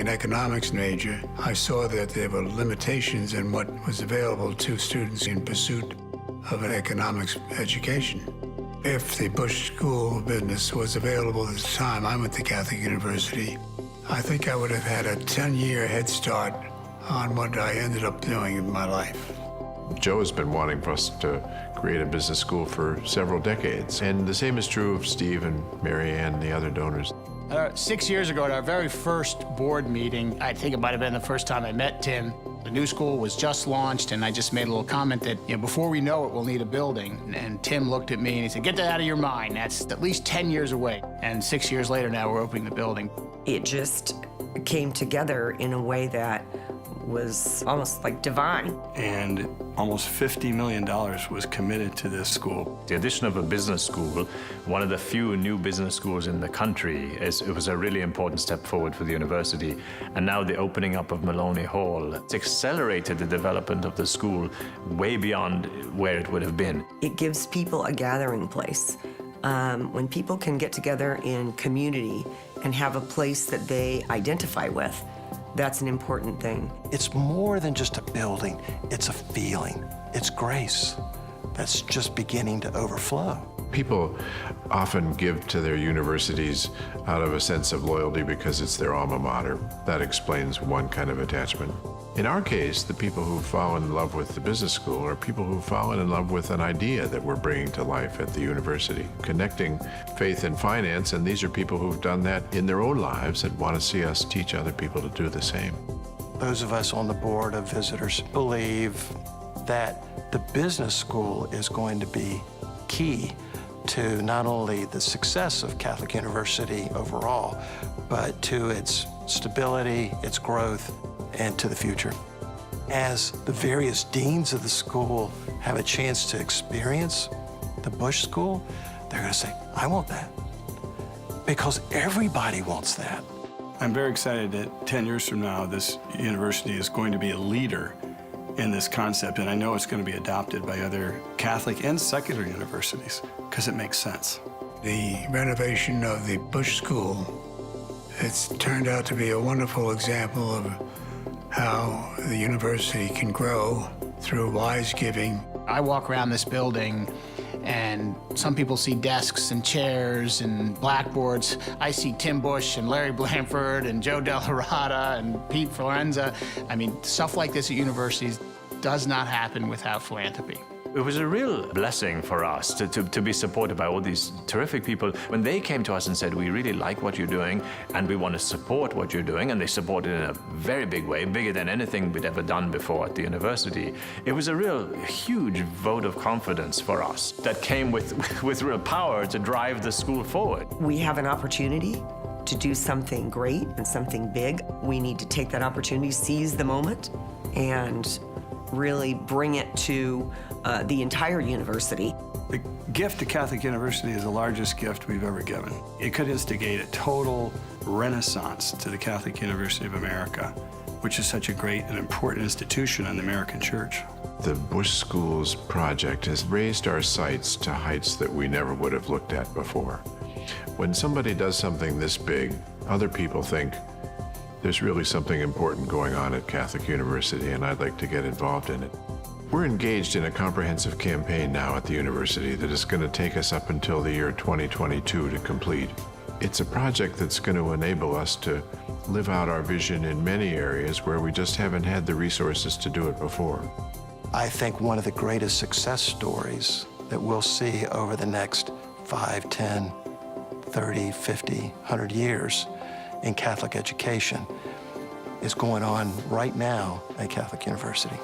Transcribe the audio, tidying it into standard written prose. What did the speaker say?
an economics major, I saw that there were limitations in what was available to students in pursuit of an economics education. If the Busch School of Business was available at the time I went to Catholic University, I think I would have had a 10-year head start on what I ended up doing in my life. Joe has been wanting for us to create a business school for several decades, and the same is true of Steve and Mary Ann and the other donors. 6 years ago, at our very first board meeting, I think it might have been the first time I met Tim, the new school was just launched, and I just made a little comment that, before we know it, we'll need a building. And Tim looked at me and he said, "Get that out of your mind. That's at least 10 years away." And 6 years later now, we're opening the building. It just came together in a way that was almost like divine. And almost $50 million was committed to this school. The addition of a business school, one of the few new business schools in the country, it was a really important step forward for the university. And now the opening up of Maloney Hall, it's accelerated the development of the school way beyond where it would have been. It gives people a gathering place. When people can get together in community and have a place that they identify with, that's an important thing. It's more than just a building, it's a feeling. It's grace that's just beginning to overflow. People often give to their universities out of a sense of loyalty because it's their alma mater. That explains one kind of attachment. In our case, the people who fall in love with the business school are people who've fallen in love with an idea that we're bringing to life at the university, connecting faith and finance, and these are people who've done that in their own lives and want to see us teach other people to do the same. Those of us on the board of visitors believe that the business school is going to be key to not only the success of Catholic University overall, but to its stability, its growth, and to the future. As the various deans of the school have a chance to experience the Busch School, they're going to say, "I want that," because everybody wants that. I'm very excited that 10 years from now, this university is going to be a leader in this concept, and I know it's going to be adopted by other Catholic and secular universities, because it makes sense. The renovation of the Busch School, it's turned out to be a wonderful example of how the university can grow through wise giving. I walk around this building and some people see desks and chairs and blackboards. I see Tim Busch and Larry Blanford and Joe Delarada and Pete Florenza. I mean, stuff like this at universities does not happen without philanthropy. It was a real blessing for us to be supported by all these terrific people. When they came to us and said, "We really like what you're doing and we want to support what you're doing," and they supported it in a very big way, bigger than anything we'd ever done before at the university, it was a real huge vote of confidence for us that came with real power to drive the school forward. We have an opportunity to do something great and something big. We need to take that opportunity, seize the moment, and really bring it to the entire university. The gift to Catholic University is the largest gift we've ever given. It could instigate a total renaissance to the Catholic University of America, which is such a great and important institution in the American church. The Busch School's project has raised our sights to heights that we never would have looked at before. When somebody does something this big, other people think, there's really something important going on at Catholic University, and I'd like to get involved in it. We're engaged in a comprehensive campaign now at the university that is going to take us up until the year 2022 to complete. It's a project that's going to enable us to live out our vision in many areas where we just haven't had the resources to do it before. I think one of the greatest success stories that we'll see over the next 5, 10, 30, 50, 100 years in Catholic education is going on right now at Catholic University.